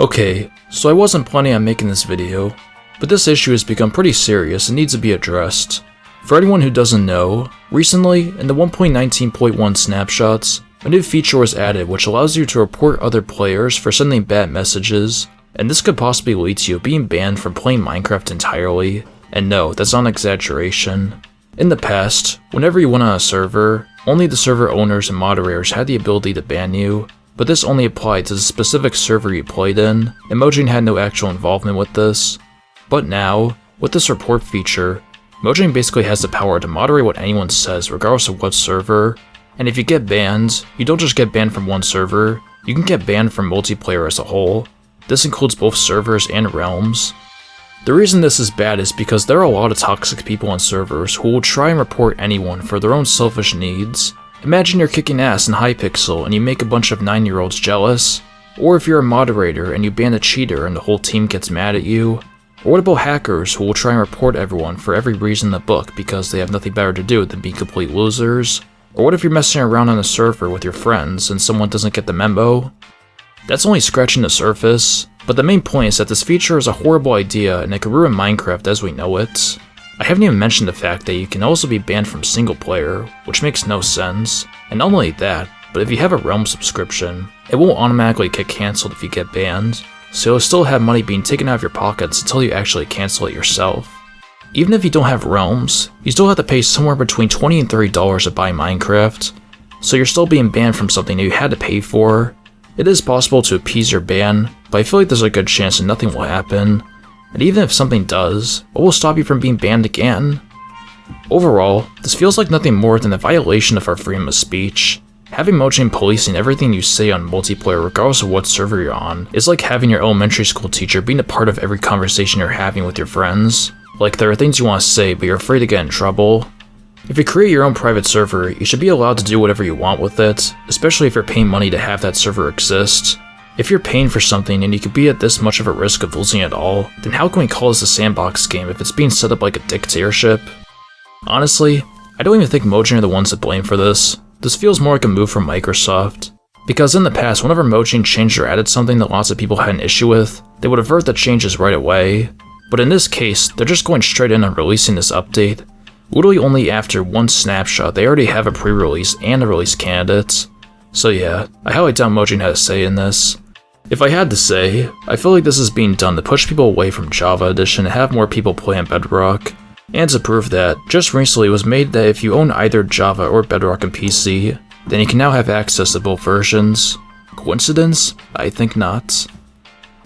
Okay, so I wasn't planning on making this video, but this issue has become pretty serious and needs to be addressed. For anyone who doesn't know, recently, in the 1.19.1 snapshots, a new feature was added which allows you to report other players for sending bad messages, and this could possibly lead to you being banned from playing Minecraft entirely. And no, that's not an exaggeration. In the past, whenever you went on a server, only the server owners and moderators had the ability to ban you, but this only applied to the specific server you played in, and Mojang had no actual involvement with this. But now, with this report feature, Mojang basically has the power to moderate what anyone says regardless of what server, and if you get banned, you don't just get banned from one server, you can get banned from multiplayer as a whole. This includes both servers and realms. The reason this is bad is because there are a lot of toxic people on servers who will try and report anyone for their own selfish needs. Imagine you're kicking ass in Hypixel and you make a bunch of 9-year-olds jealous, or if you're a moderator and you ban a cheater and the whole team gets mad at you. Or what about hackers who will try and report everyone for every reason in the book because they have nothing better to do than be complete losers? Or what if you're messing around on a server with your friends and someone doesn't get the memo? That's only scratching the surface, but the main point is that this feature is a horrible idea and it could ruin Minecraft as we know it. I haven't even mentioned the fact that you can also be banned from single player, which makes no sense. And not only that, but if you have a Realm subscription, it won't automatically get cancelled if you get banned, so you'll still have money being taken out of your pockets until you actually cancel it yourself. Even if you don't have Realms, you still have to pay somewhere between $20 and $30 to buy Minecraft, so you're still being banned from something that you had to pay for. It is possible to appease your ban, but I feel like there's a good chance that nothing will happen, and even if something does, what will stop you from being banned again? Overall, this feels like nothing more than a violation of our freedom of speech. Having Mojang policing everything you say on multiplayer regardless of what server you're on is like having your elementary school teacher being a part of every conversation you're having with your friends. Like there are things you want to say but you're afraid to get in trouble. If you create your own private server, you should be allowed to do whatever you want with it, especially if you're paying money to have that server exist. If you're paying for something and you could be at this much of a risk of losing it all, then how can we call this a sandbox game if it's being set up like a dictatorship? Honestly, I don't even think Mojang are the ones to blame for this. This feels more like a move from Microsoft. Because in the past, whenever Mojang changed or added something that lots of people had an issue with, they would avert the changes right away. But in this case, they're just going straight in and releasing this update. Literally only after one snapshot, they already have a pre-release and a release candidate. So yeah, I highly doubt Mojang had a say in this. If I had to say, I feel like this is being done to push people away from Java Edition and have more people play on Bedrock. And to prove that, just recently it was made that if you own either Java or Bedrock on PC, then you can now have access to both versions. Coincidence? I think not.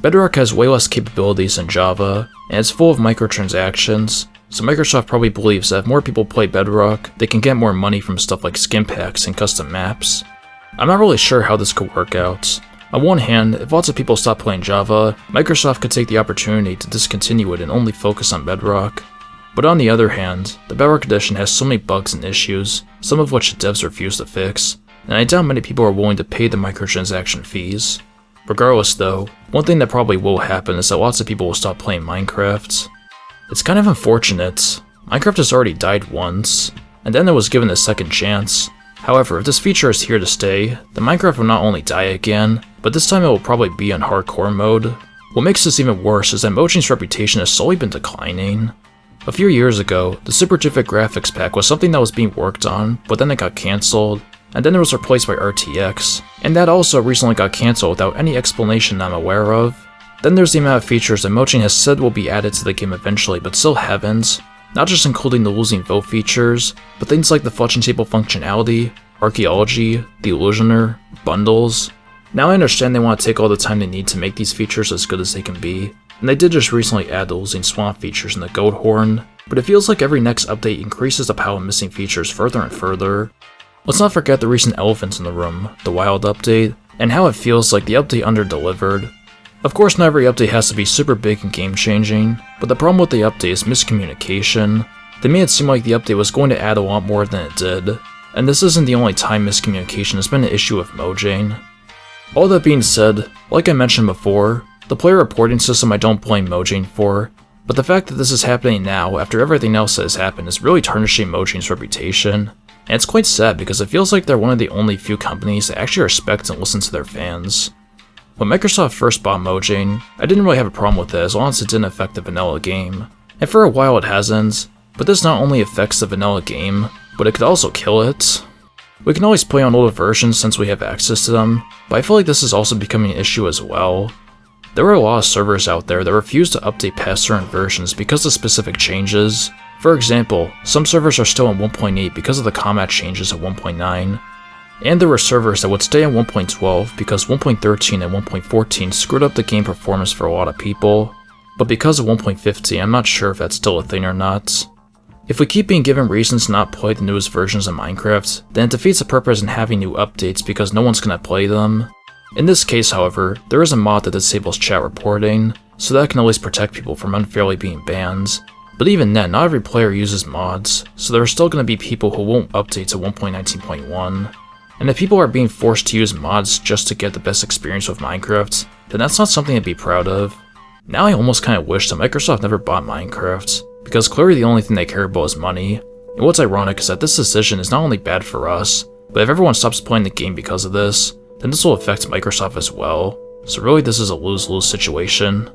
Bedrock has way less capabilities than Java, and it's full of microtransactions, so Microsoft probably believes that if more people play Bedrock, they can get more money from stuff like skin packs and custom maps. I'm not really sure how this could work out. On one hand, if lots of people stop playing Java, Microsoft could take the opportunity to discontinue it and only focus on Bedrock. But on the other hand, the Bedrock Edition has so many bugs and issues, some of which devs refuse to fix, and I doubt many people are willing to pay the microtransaction fees. Regardless though, one thing that probably will happen is that lots of people will stop playing Minecraft. It's kind of unfortunate. Minecraft has already died once, and then it was given a second chance. However, if this feature is here to stay, then Minecraft will not only die again, but this time it will probably be on hardcore mode. What makes this even worse is that Mojang's reputation has slowly been declining. A few years ago, the SuperTufic graphics pack was something that was being worked on, but then it got cancelled, and then it was replaced by RTX, and that also recently got cancelled without any explanation I'm aware of. Then there's the amount of features that Mojang has said will be added to the game eventually but still haven't, not just including the losing vote features, but things like the fletching table functionality, archaeology, the illusioner, bundles. Now I understand they want to take all the time they need to make these features as good as they can be, and they did just recently add the losing swamp features in the goat horn, but it feels like every next update increases the pile of missing features further and further. Let's not forget the recent elephant in the room, the wild update, and how it feels like the update under-delivered. Of course not every update has to be super big and game-changing, but the problem with the update is miscommunication. They made it seem like the update was going to add a lot more than it did, and this isn't the only time miscommunication has been an issue with Mojang. All that being said, like I mentioned before, the player reporting system I don't blame Mojang for, but the fact that this is happening now after everything else that has happened is really tarnishing Mojang's reputation, and it's quite sad because it feels like they're one of the only few companies that actually respect and listen to their fans. When Microsoft first bought Mojang, I didn't really have a problem with it as long as it didn't affect the vanilla game. And for a while it hasn't, but this not only affects the vanilla game, but it could also kill it. We can always play on older versions since we have access to them, but I feel like this is also becoming an issue as well. There are a lot of servers out there that refuse to update past certain versions because of specific changes. For example, some servers are still in 1.8 because of the combat changes at 1.9. And there were servers that would stay in 1.12 because 1.13 and 1.14 screwed up the game performance for a lot of people. But because of 1.50, I'm not sure if that's still a thing or not. If we keep being given reasons to not play the newest versions of Minecraft, then it defeats the purpose in having new updates because no one's gonna play them. In this case, however, there is a mod that disables chat reporting, so that can at least protect people from unfairly being banned. But even then, not every player uses mods, so there are still going to be people who won't update to 1.19.1. And if people are being forced to use mods just to get the best experience with Minecraft, then that's not something to be proud of. Now I almost kind of wish that Microsoft never bought Minecraft, because clearly the only thing they care about is money. And what's ironic is that this decision is not only bad for us, but if everyone stops playing the game because of this, then this will affect Microsoft as well. So really this is a lose-lose situation.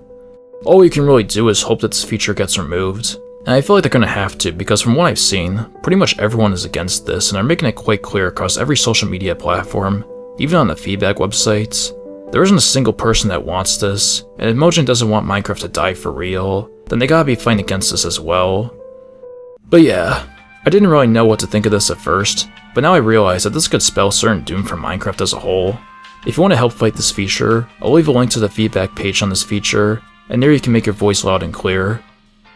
All we can really do is hope that this feature gets removed, and I feel like they're gonna have to because from what I've seen, pretty much everyone is against this and are making it quite clear across every social media platform, even on the feedback websites. There isn't a single person that wants this, and if Mojang doesn't want Minecraft to die for real, then they gotta be fighting against this as well. But yeah, I didn't really know what to think of this at first, but now I realize that this could spell certain doom for Minecraft as a whole. If you want to help fight this feature, I'll leave a link to the feedback page on this feature, and there you can make your voice loud and clear.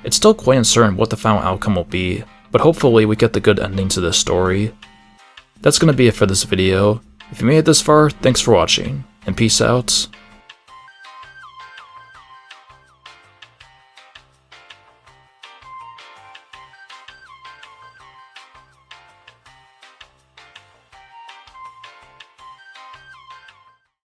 It's still quite uncertain what the final outcome will be, but hopefully we get the good ending to this story. That's gonna be it for this video. If you made it this far, thanks for watching, and peace out.